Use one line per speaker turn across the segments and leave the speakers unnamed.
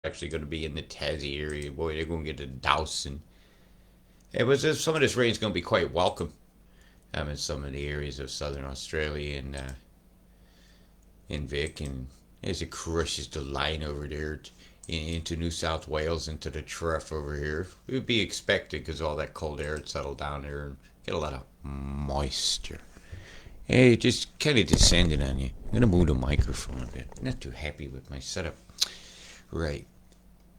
Actually going to be in the Tassie area. Boy, they're going to get the Dousing. It was some of this rain is going to be quite welcome. In some of the areas of southern Australia and in Vic, and as it crushes the line over there into New South Wales, into the trough over here, it would be expected because all that cold air had settled down there and get a lot of moisture. Hey, just kind of descending on you. I'm gonna move the microphone a bit. Not too happy with my setup. Right.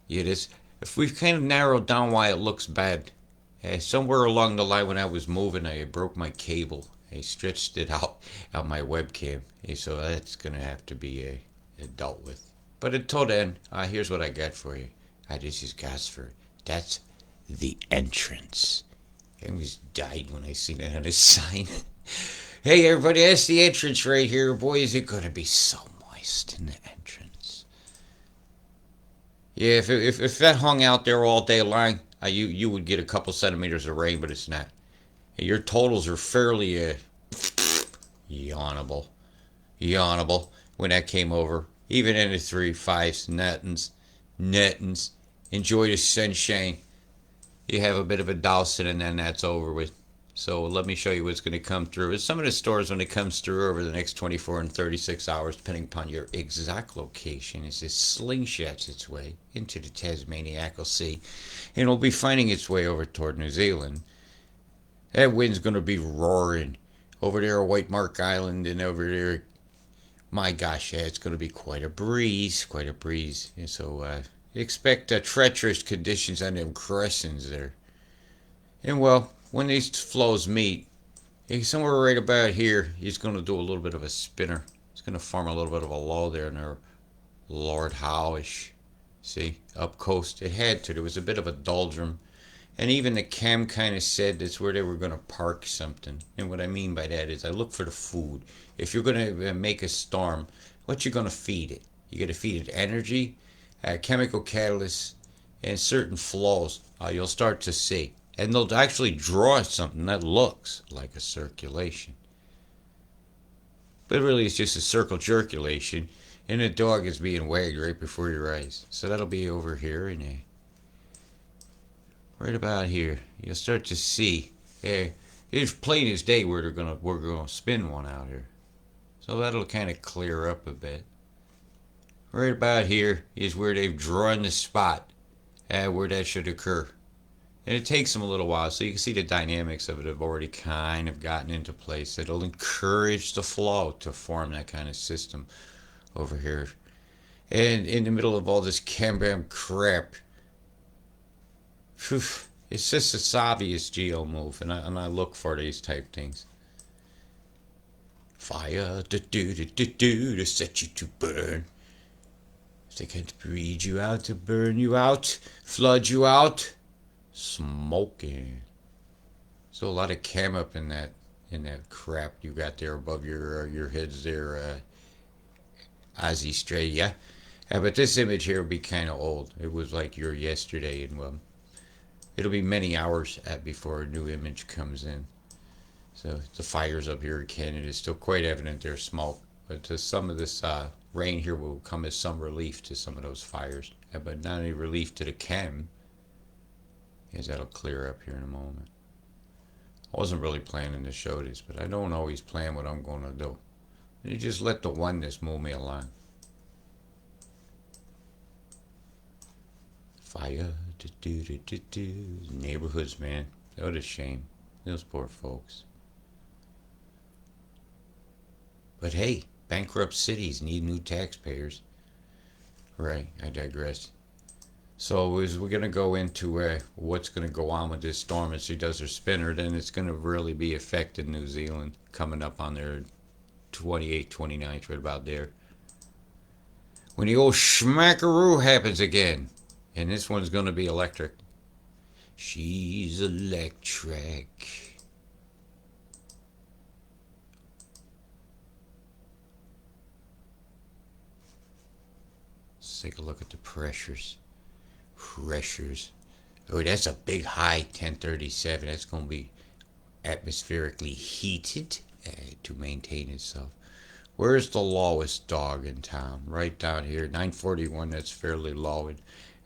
Yeah, this. If we've kind of narrowed down why it looks bad, somewhere along the line when I was moving, I broke my cable. I stretched it out my webcam. So that's gonna have to be dealt with. But until then, here's what I got for you. This is Gosford. That's the entrance. I almost died when I seen that on a sign. Hey everybody, that's the entrance right here. Boy, is it gonna be so moist in the entrance. Yeah, if that hung out there all day long, you would get a couple centimeters of rain, but it's not. Your totals are fairly yawnable, yawnable when that came over. Even in the 3 5s, nettins. Enjoy the sunshine. You have a bit of a dousing, and then that's over with. So let me show you what's going to come through. Some of the stores, when it comes through over the next 24 and 36 hours, depending upon your exact location, is it slingshots its way into the Tasmaniacal Sea, and it'll be finding its way over toward New Zealand. That wind's going to be roaring over there at White Mark Island and over there. My gosh, yeah, it's going to be quite a breeze, quite a breeze. And so expect treacherous conditions on them crescents there. And well, when these flows meet, somewhere right about here, he's going to do a little bit of a spinner. It's going to form a little bit of a lull there in there. Lord Howish. See, up coast, it had to. There was a bit of a doldrum. And even the cam kind of said that's where they were going to park something. And what I mean by that is I look for the food. If you're going to make a storm, what you going to feed it? You got to feed it energy, chemical catalysts, and certain flows. You'll start to see. And they'll actually draw something that looks like a circulation. But really, it's just a circle circulation, and a dog is being wagged right before your eyes. So that'll be over here, and right about here, you'll start to see. It's plain as day where we're gonna spin one out here. So that'll kind of clear up a bit. Right about here is where they've drawn the spot where that should occur. And it takes them a little while, so you can see the dynamics of it have already kind of gotten into place. It'll encourage the flow to form that kind of system over here. And in the middle of all this Cambam crap, whew, it's just a obvious geo move, and I look for these type things. Fire, to set you to burn. If they can't breed you out to burn you out, flood you out, smoking. So a lot of cam up in that crap you got there above your heads there, Aussie Stray, yeah. But this image here will be kind of old. It was like your yesterday, and well, it'll be many hours before a new image comes in. So the fires up here in Canada is still quite evident. There's smoke, but some of this rain here will come as some relief to some of those fires, but not any relief to the chem, as that'll clear up here in a moment. I wasn't really planning to show this, but I don't always plan what I'm going to do. You just let the oneness move me along. Fire, neighborhoods, man. What a shame. Those poor folks. But hey, bankrupt cities need new taxpayers. Right, I digress. So as we're going to go into what's going to go on with this storm as she does her spinner, then it's going to really be affecting New Zealand coming up on their 28th, 29th, right about there. When the old schmackaroo happens again. And this one's going to be electric. She's electric. Let's take a look at the pressures. Oh, that's a big high, 1037. That's going to be atmospherically heated to maintain itself. Where's the lowest dog in town? Right down here, 941. That's fairly low,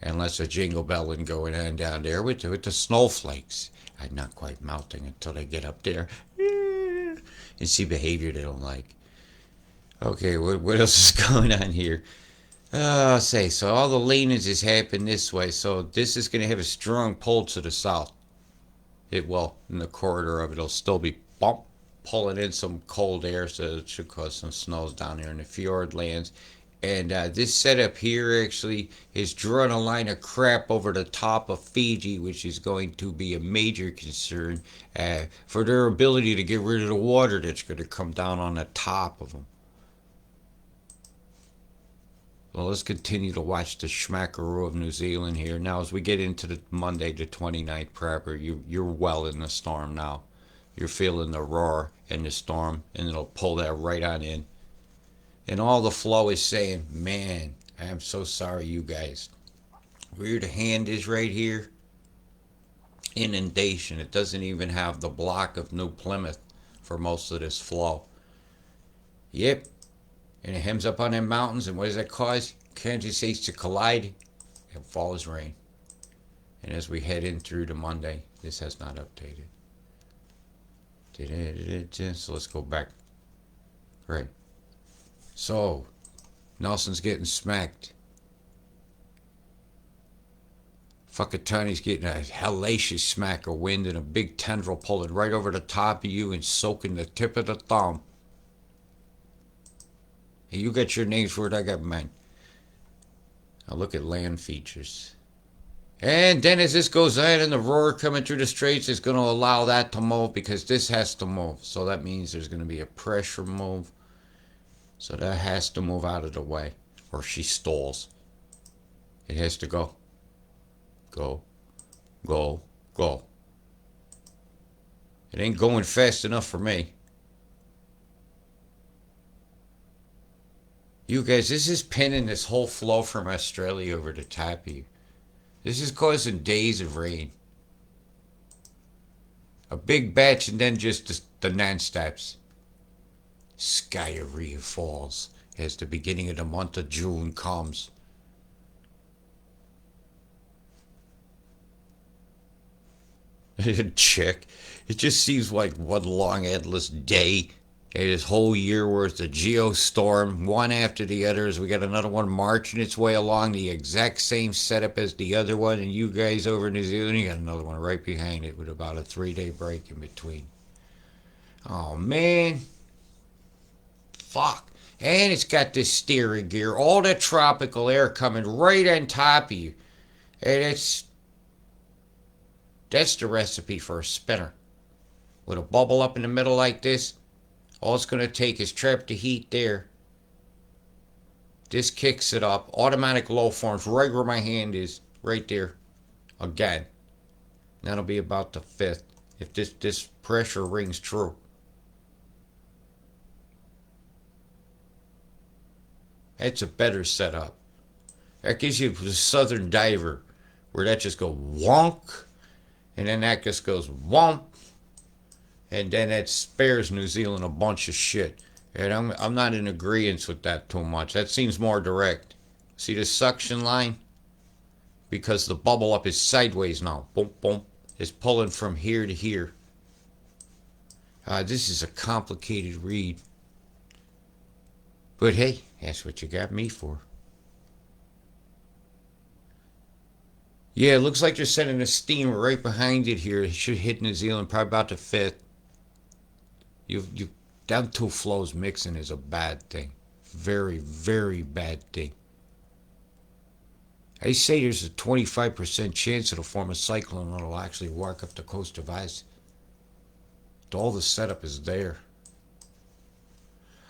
unless a jingle belling going on down there with the snowflakes. I'm not quite melting until they get up there and see behavior they don't like. Okay, what else is going on here? So all the leanings is happening this way. So this is going to have a strong pull to the south. It will, in the corridor of it, it'll still be bump, pulling in some cold air, so it should cause some snows down there in the fjord lands. And this setup here actually is drawing a line of crap over the top of Fiji, which is going to be a major concern for their ability to get rid of the water that's going to come down on the top of them. Well, let's continue to watch the schmackaroo of New Zealand here. Now, as we get into the Monday, the 29th proper, you're well in the storm now. You're feeling the roar and the storm, and it'll pull that right on in. And all the flow is saying, man, I'm so sorry, you guys. Where the hand is right here, inundation. It doesn't even have the block of New Plymouth for most of this flow. Yep, and it hems up on them mountains, and what does that cause? Candidates to collide and fall as rain. And as we head in through to Monday, this has not updated. So let's go back. Right. So, Nelson's getting smacked. Whakatani's getting a hellacious smack of wind and a big tendril pulling right over the top of you and soaking the tip of the thumb. Hey, you got your names for it, I got mine. Now look at land features. And then as this goes on and the roar coming through the straits is going to allow that to move because this has to move. So that means there's going to be a pressure move. So that has to move out of the way or she stalls. It has to go. Go. Go. Go. It ain't going fast enough for me. You guys, this is pinning this whole flow from Australia over the top of you. This is causing days of rain. A big batch and then just the non-stops. Skyria falls as the beginning of the month of June comes. Check. It just seems like one long endless day. This whole year worth of geostorm, one after the other, as we got another one marching its way along the exact same setup as the other one, and you guys over in New Zealand, you got another one right behind it with about a 3-day break in between. Oh man. Fuck. And it's got this steering gear, all that tropical air coming right on top of you. And that's the recipe for a spinner. With a bubble up in the middle like this, all it's going to take is trap the heat there. This kicks it up. Automatic low forms right where my hand is. Right there. Again. That'll be about the 5th. If this pressure rings true. That's a better setup. That gives you the southern diver. Where that just goes wonk. And then that just goes womp. And then it spares New Zealand a bunch of shit. And I'm not in agreement with that too much. That seems more direct. See the suction line? Because the bubble up is sideways now. Boom, boom. It's pulling from here to here. This is a complicated read. But hey, that's what you got me for. Yeah, it looks like they're sending a steamer right behind it here. It should hit New Zealand probably about the 5th. You them two flows mixing is a bad thing. Very, very bad thing. They say there's a 25% chance it'll form a cyclone and it'll actually work up the coast of ice. All the setup is there.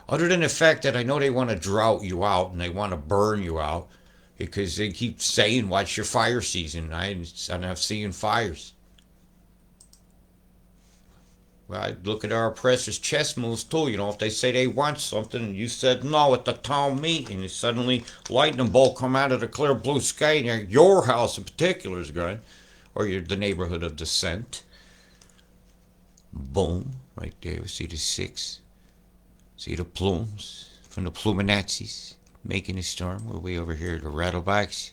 Other than the fact that I know they want to drought you out and they want to burn you out because they keep saying, watch your fire season. I'm not seeing fires. Well, I look at our oppressors' chess moves too. You know, if they say they want something and you said no at the town meeting, and suddenly lightning bolt come out of the clear blue sky and your house in particular is going, or you're the neighborhood of descent. Boom, right there. See the 6. See the plumes from the pluminazis making a storm? We're way over here at the rattlebacks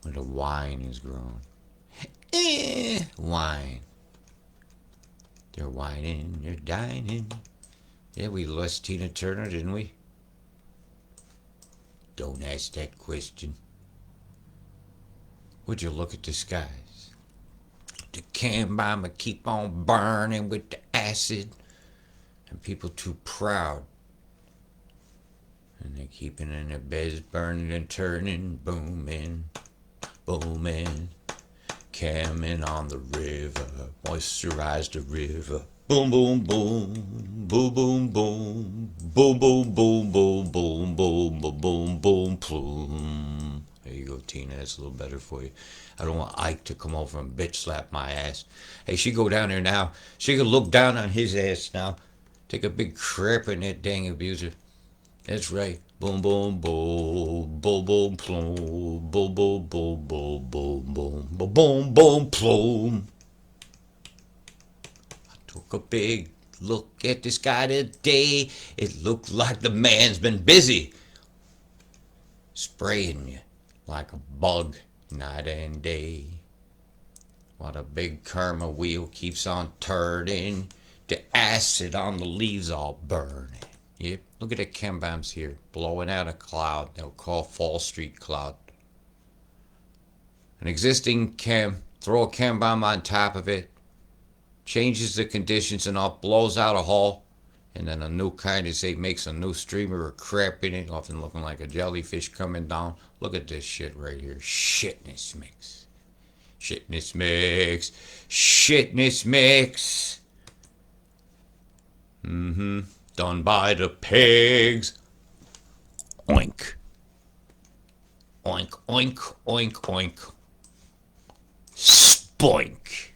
where the wine is grown. Wine. They're whining, they're dining. Yeah, we lost Tina Turner, didn't we? Don't ask that question. Would you look at the skies? The can bomber keep on burning with the acid. And people too proud. And they're keeping in their beds burning and turning, booming, booming. Camming on the river, moisturize the river. Boom, boom, boom, boom, boom, boom, boom, boom, boom, boom, boom, boom, boom, boom, boom, plume. There you go, Tina. That's a little better for you. I don't want Ike to come over and bitch slap my ass. Hey, she go down there now. She could look down on his ass now. Take a big crap in that dang abuser. That's right. Boom, boom, boom, boom, boom, plume, boom, boom, boom, boom, boom, boom, boom, boom, boom, plume. I took a big look at the sky today. It looked like the man's been busy spraying you like a bug night and day. While the big karma wheel keeps on turning, the acid on the leaves all burning. Yep, look at the chem bombs here, blowing out a cloud they'll call Fall Street Cloud. An existing chem, throw a chem bomb on top of it, changes the conditions and all, blows out a hole, and then a new kind of say makes a new streamer of crap in it, often looking like a jellyfish coming down. Look at this shit right here. Shitness mix. Shitness mix. Shitness mix. Done by the pigs. Oink. Oink, oink, oink, oink. Spoink.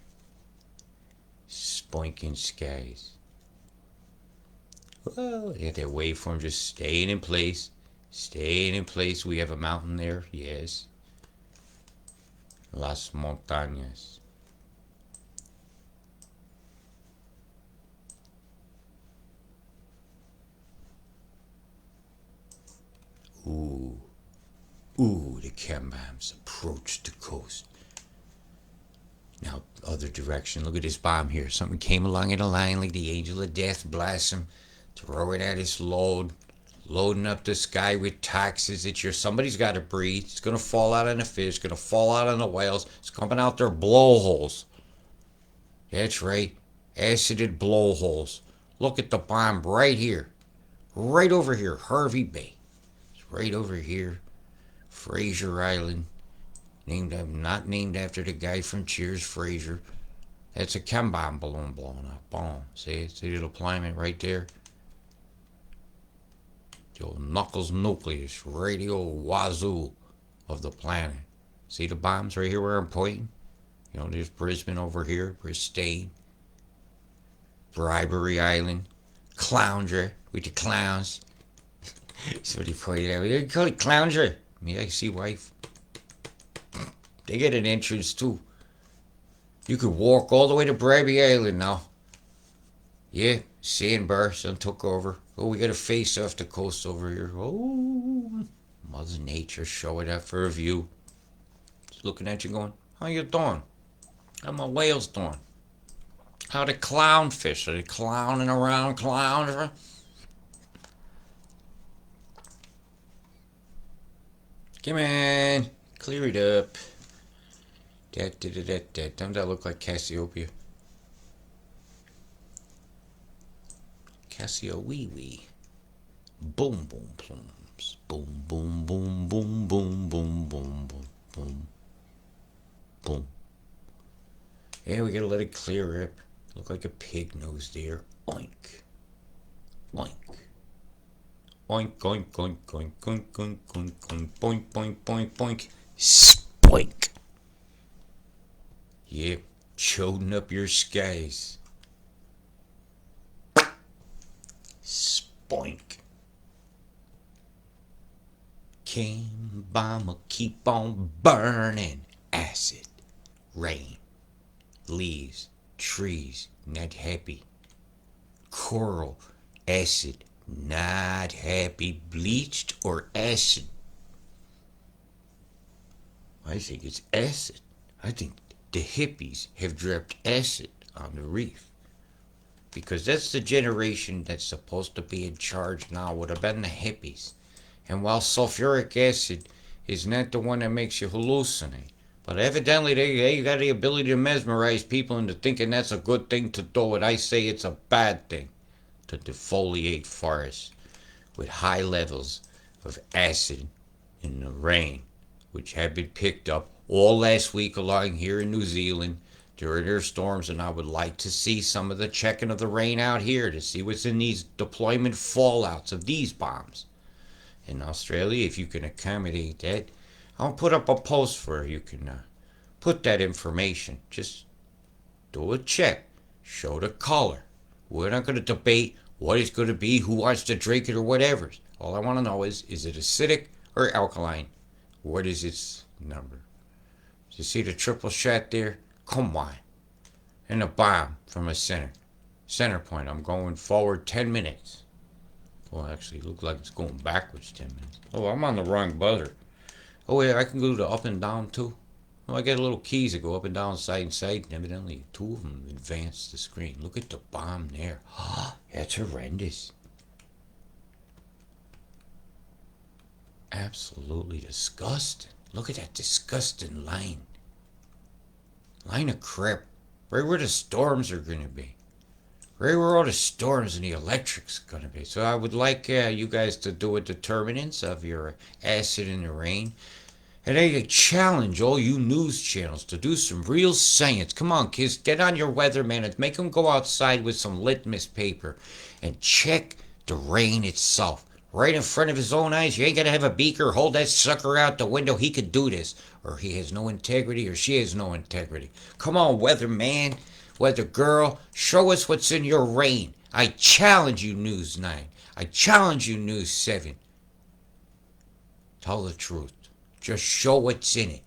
Spoinking skies. Well, yeah, that waveform just staying in place. Staying in place. We have a mountain there, yes. Las montañas. Ooh. Ooh, the chem bombs approach the coast. Now, other direction. Look at this bomb here. Something came along in a line like the angel of death, blossom, throwing at its load, loading up the sky with toxins. It's your somebody's got to breathe. It's gonna fall out on the fish. It's gonna fall out on the whales. It's coming out their blowholes. That's right, acided blowholes. Look at the bomb right here, right over here, Harvey Bay. It's right over here, Fraser Island. Not named after the guy from Cheers, Fraser. That's a chem bomb balloon blowing up. Boom. See the little planet right there? The old Knuckles nucleus, radio wazoo of the planet. See the bombs right here where I'm pointing? You know, there's Brisbane over here, Brisbane, Bribery Island, Clounger with the clowns. Somebody pointed out, they call it Clounger. Yeah, I see, wife. They get an entrance too. You could walk all the way to Bribey Island now. Yeah, sandbar, sun took over. Oh, we got a face off the coast over here. Oh, Mother Nature showing up for a view. Just looking at you going, how you doing? How my whales doing? How the clownfish? Are they clowning around, clowning? Come on, clear it up. Don't that look like Cassiopeia? Cassio wee wee. Boom boom plums. Boom boom boom boom boom boom boom boom boom boom. Yeah, we gotta let it clear up. Look like a pig nose there. Oink. Oink. Oink oink oink oink oink oink oink oink boink boink boink boink. Spoink. Yep, choding up your skies. Spoink. Came bomb keep on burning. Acid, rain, leaves, trees, not happy. Coral, acid, not happy, bleached or acid. I think it's acid. I think the hippies have dropped acid on the reef. Because that's the generation that's supposed to be in charge now, would have been the hippies. And while sulfuric acid is not the one that makes you hallucinate, but evidently they got the ability to mesmerize people into thinking that's a good thing to do, and I say it's a bad thing to defoliate forests with high levels of acid in the rain, which have been picked up all last week along here in New Zealand during their storms. And I would like to see some of the checking of the rain out here to see what's in these deployment fallouts of these bombs. In Australia, if you can accommodate that, I'll put up a post for you. You can put that information. Just do a check. Show the color. We're not going to debate what it's going to be, who wants to drink it, or whatever. All I want to know is it acidic or alkaline? What is its number? You see the triple shot there? Come on. And a bomb from a center point. I'm going forward 10 minutes. Well, actually, it looks like it's going backwards 10 minutes. Oh, I'm on the wrong buzzer. Oh, yeah, I can go to up and down, too. Well, I got little keys that go up and down, side and side, and evidently two of them advance the screen. Look at the bomb there. That's horrendous. Absolutely disgusting. Look at that disgusting line. Line of crap. Right where the storms are going to be. Right where all the storms and the electric's going to be. So I would like you guys to do a determinants of your acid in the rain. And I challenge all you news channels to do some real science. Come on, kids, get on your weatherman and make them go outside with some litmus paper and check the rain itself. Right in front of his own eyes. You ain't got to have a beaker. Hold that sucker out the window. He could do this. Or he has no integrity, or she has no integrity. Come on, weatherman, weather girl. Show us what's in your rain. I challenge you, News 9. I challenge you, News 7. Tell the truth. Just show what's in it.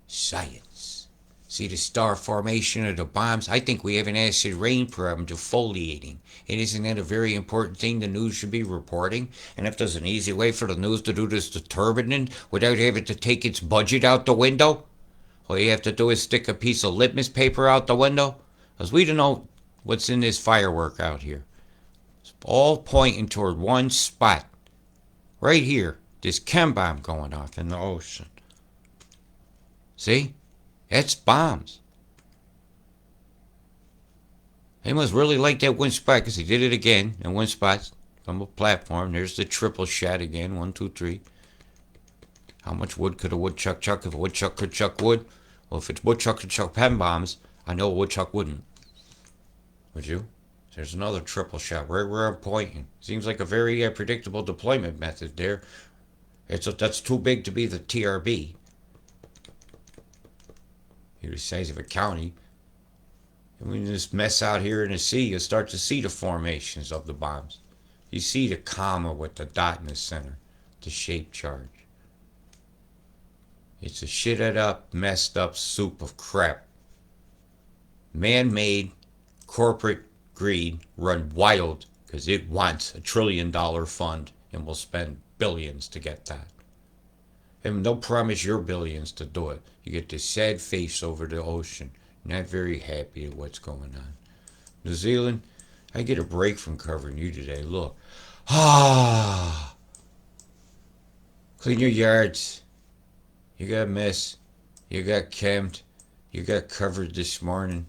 Science. See the star formation of the bombs? I think we have an acid rain problem defoliating. And isn't that a very important thing the news should be reporting? And if there's an easy way for the news to do this determining without having to take its budget out the window, all you have to do is stick a piece of litmus paper out the window. Because we don't know what's in this firework out here. It's all pointing toward one spot. Right here, this chem bomb going off in the ocean. See? That's bombs. They must really like that one spot because he did it again in one spot from a platform. There's the triple shot again. 1, 2, 3. How much wood could a woodchuck chuck if a woodchuck could chuck wood? Well, if it's woodchuck could chuck pen bombs, I know a woodchuck wouldn't. Would you? There's another triple shot right where I'm pointing. Seems like a very predictable deployment method there. That's too big to be the TRB. You're the size of a county. And when you just mess out here in the sea, you start to see the formations of the bombs. You see the comma with the dot in the center, the shape charge. It's a shitted up, messed up soup of crap. Man-made corporate greed run wild because it wants $1 trillion fund and will spend billions to get that. And they'll promise your billions to do it. You get this sad face over the ocean, not very happy at what's going on. New Zealand, I get a break from covering you today. Look. Clean your yards. You got mess. You got chemmed. You got covered this morning.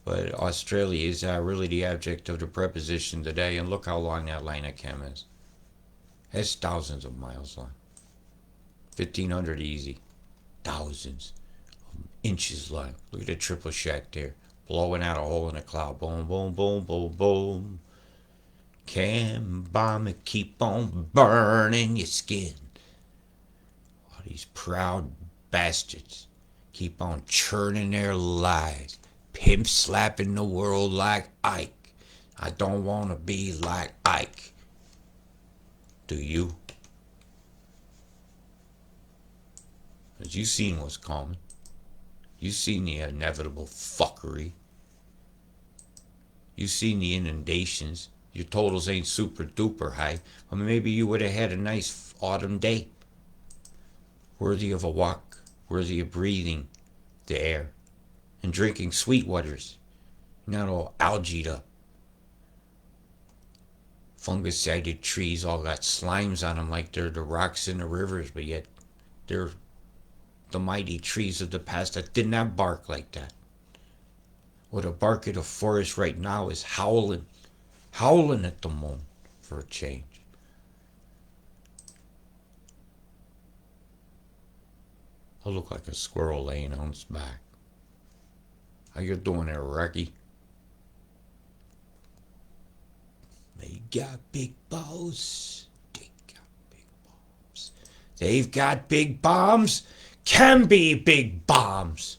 But Australia is really the object of the preposition today. And look how long that line of chem is. That's thousands of miles long. 1,500 easy. Thousands of inches long. Look at the triple shot there. Blowing out a hole in the cloud. Boom, boom, boom, boom, boom. Chem bomb and keep on burning your skin. All these proud bastards keep on churning their lies. Pimp slapping the world like Ike. I don't want to be like Ike. Do you? Because you seen what's coming. You seen the inevitable fuckery. You've seen the inundations. Your totals ain't super duper high. Well, maybe you would have had a nice autumn day, worthy of a walk, worthy of breathing the air and drinking sweet waters, not all algaed up. Fungus-sided trees all got slimes on them like they're the rocks in the rivers, but yet they're the mighty trees of the past that did not bark like that. Well, the bark of the forest right now is howling, howling at the moon for a change. I look like a squirrel laying on its back. How you doing there, Rocky? They got big balls. They got big bombs. They've got big bombs. Can be big bombs.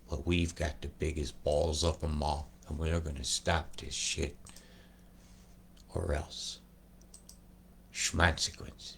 But we've got the biggest balls of them all. And we're going to stop this shit. Or else. Schmatzsequences.